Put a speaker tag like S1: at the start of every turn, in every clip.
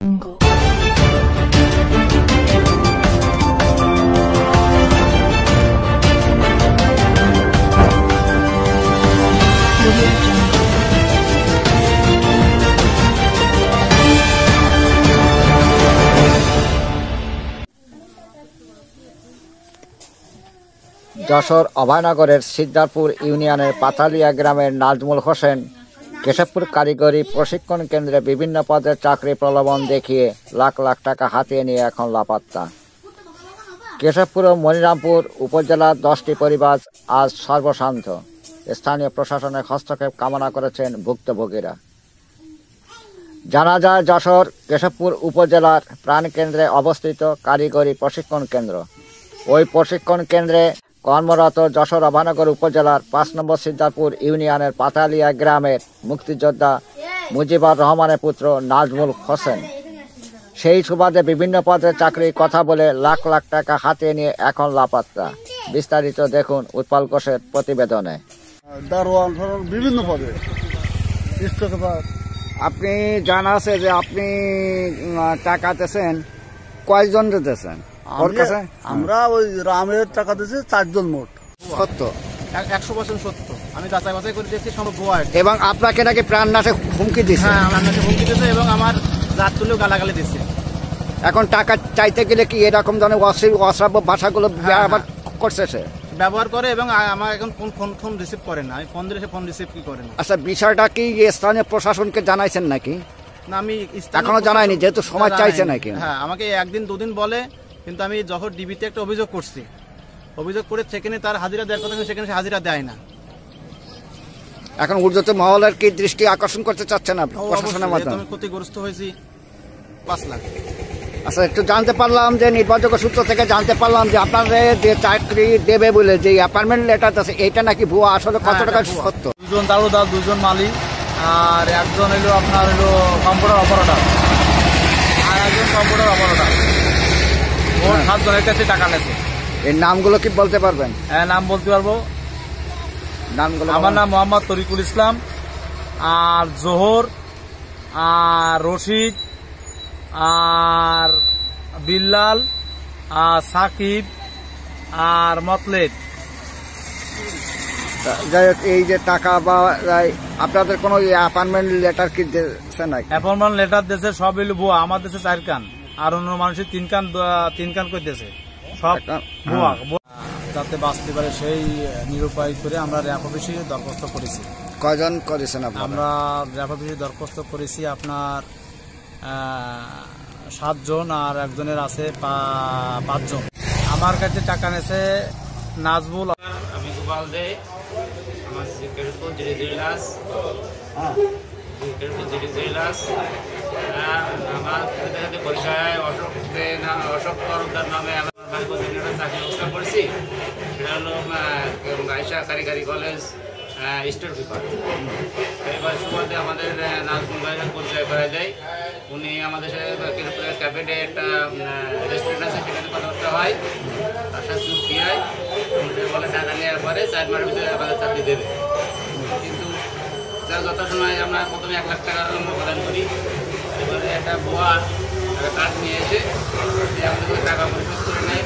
S1: যশোর অভয়নগরের সিদ্ধারপুর ইউনিয়নের পাতালিয়া গ্রামের নাজমুল হোসেন কেশবপুর কারিগরি প্রশিক্ষণ কেন্দ্রে বিভিন্ন পদের চাকরি প্রলোভন দেখিয়ে লাখ লাখ টাকা হাতিয়ে নিয়ে এখন লাপাত্তা। কেশবপুর ও মনিরামপুর উপজেলার 10টি পরিবার আজ সর্বশান্ত। স্থানীয় প্রশাসনের হস্তক্ষেপ কামনা করেছেন ভুক্তভোগীরা। জানা যায়, যশোর কেশবপুর উপজেলার প্রাণকেন্দ্রে অবস্থিত কারিগরি প্রশিক্ষণ কেন্দ্র। ওই প্রশিক্ষণ কেন্দ্রে কর্মরত যশোর অভয়নগর উপজেলার 5 নম্বর সিদ্ধারপুর ইউনিয়নের পাতালিয়া গ্রামের মুক্তিযোদ্ধা মুজিবুর রহমানের পুত্র নাজমুল হোসেন। সেই সুবাদে বিভিন্ন পদে চাকরির কথা বলে লাখ লাখ টাকা হাতিয়ে নিয়ে এখন লাপাত্তা। বিস্তারিত দেখুন উৎপল ঘোষের প্রতিবেদনে।
S2: বিভিন্ন পদে
S1: আপনি জানা আছে যে আপনি টাকা দিয়েছেন, কয়জন দিয়েছেন?
S2: আমরা ওই রামের টাকা দিয়েছি 4 জন মোট।
S1: সত্য
S3: 100% সত্য। আমি যাচাই বাছাই করে দিয়েছি, সম্ভব ভুয়া।
S1: এবং আপনাকে নাকি প্রাণনাশে হুমকি দিয়েছে?
S3: হ্যাঁ, প্রাণনাশে হুমকি দিয়েছে এবং আমার জাত তুলেও গালাগালি দিয়েছে।
S1: এখন টাকা চাইতে গেলে কি এরকম ধরনের অশ্রাব্য ভাষাগুলো ব্যবহার করছে? সে
S3: ব্যবহার করে এবং আমার এখন ফোন রিসিভ করে না। আমি ফোন দিলে সে ফোন রিসিভ কি করে না।
S1: আচ্ছা, বিষয়টা কি স্থানীয় প্রশাসনকে জানাইছেন নাকি?
S3: না, আমি
S1: এখনো জানাইনি, যেহেতু সময় চাইছে নাকি?
S3: হ্যাঁ, আমাকে 1 দিন 2 দিন বলে, কিন্তু আমি যখন ডিবিতে একটা অভিযোগ করছি, অভিযোগ করে সেখানে তার হাজিরা দেওয়ার কথা, সেখানে সে হাজিরা দেয় না।
S1: এখন ঊর্ধ্বতন মহলের কি দৃষ্টি আকর্ষণ করতে চাচ্ছেন আপনি প্রশাসনের মাধ্যমে?
S3: আমি ক্ষতিগ্রস্ত হয়েছি 5 লাখ।
S1: আচ্ছা, একটু জানতে পারলাম যে নির্ভরযোগ্য সূত্র থেকে জানতে পারলাম যে আপনাদের যে চাকরি দেবে বলে যে অ্যাপয়েন্টমেন্ট লেটার আছে, এইটা নাকি ভুয়া। আসলে কত টাকা সত্য?
S3: 2 জন দারোদার, 2 জন মালিক, আর একজন হলো আপনার কম্পিউটার অপারেটর, আর একজন কম্পিউটার অপারেটর। ওর 7 জনের কাছে টাকা নেছে।
S1: এর নামগুলো কি বলতে পারবেন?
S3: হ্যাঁ, নাম বলতে পারবো।
S1: নামগুলো?
S3: আমার নাম মোহাম্মদ তরিকুল ইসলাম, আর জোহর, আর রশিদ, আর বিল্লাল, আর সাকিব, আর মতলেব।
S1: যাই হোক, এই যে টাকা বা আপনাদের কোনো অ্যাপয়েন্টমেন্ট লেটার কি দিয়েছে নাকি?
S3: অ্যাপয়েন্টমেন্ট লেটার দিয়েছে, সব এলো ভুয়া। আমার দেশে 4 কান, আর অন্য মানুষের 3 কান করে দিয়েছে, সব ভুয়া। যাতে বাঁচতে পারে সেই নিরুপায় করে আমরা র্যাব অফিসে দরখাস্ত করেছি।
S1: কয়জন করেছেন?
S3: আমরা র্যাব অফিসে দরখাস্ত করেছি আপনার 7 জন, আর একজনের আছে 5 জন। আমার কাছে টাকা নেছে নাজমুল।
S4: আমি গোপাল দে, আমার কেশবপুর জিডিলাস, আমার পরিচয় অশোক তরফদার নামে আমার চাকরি ব্যবস্থা করেছি। সেটা হলো গাইসা কারিগরি কলেজ স্টোর কিপার। এবার সুবাদে আমাদের নাজমুল ভাইয়ের পরিচয় করা যায়। উনি আমাদের সাথে ক্যাফেটে একটা রেস্টুরেন্ট আছে, সেখানে কথাবার্তা হয়, তার সাথে চুক্তি হয়। বলে টাকা নেওয়ার পরে 4 মাসের ভিতরে আমাদের চাকরি দেবে। কিন্তু যথাসময় আমরা প্রথমে 1 লাখ টাকা প্রদান করি। এবারে একটা ভুয়া কার্ড নিয়ে এসে আমাদের টাকা পরিশোধ করে নেয়।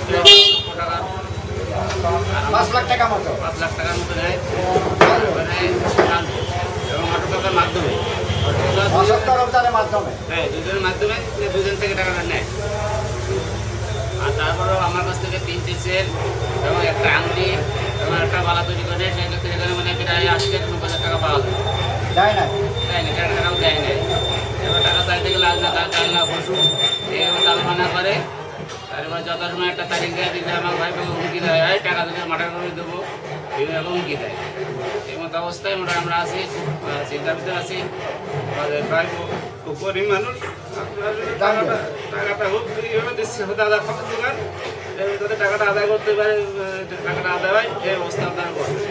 S1: 5 লাখ টাকার মতো
S4: নেয়। এবং অটোটাকার মাধ্যমে, হ্যাঁ, 2 জনের মাধ্যমে 2 জন থেকে টাকাটা নেয়। আর তারপরেও আমার কাছ থেকে 3টি চেন এবং একটা আংটি এবং একটা বালা তৈরি করে সেক্ষেত্রে এখানে মানে প্রায় 80 থেকে 90,000 টাকা পাওয়া যায়। দেয়নি, টাকাও দেয় নাই। এবার টাকা চাইতে গেলে আজ না কাল না পশু এভাবে তালমানা করে। তারপরে যথাসময় একটা তারিখ দেয়, দিলে আমার ভাইকে হুমকি দেয়, টাকা দিলে মাঠের করে দেবো, এইভাবে হুমকি দেয়। এই মতো অবস্থায় আমরা আছি, চিন্তার ভিতরে আছি। প্রায় খুব গরিব মানুষ। টাকাটা হোক এইভাবে দিচ্ছে, দাদা খাবার দোকান, টাকাটা আদায় করতে পারে, টাকাটা আদায় হয়, এই অবস্থা আপনার করছে।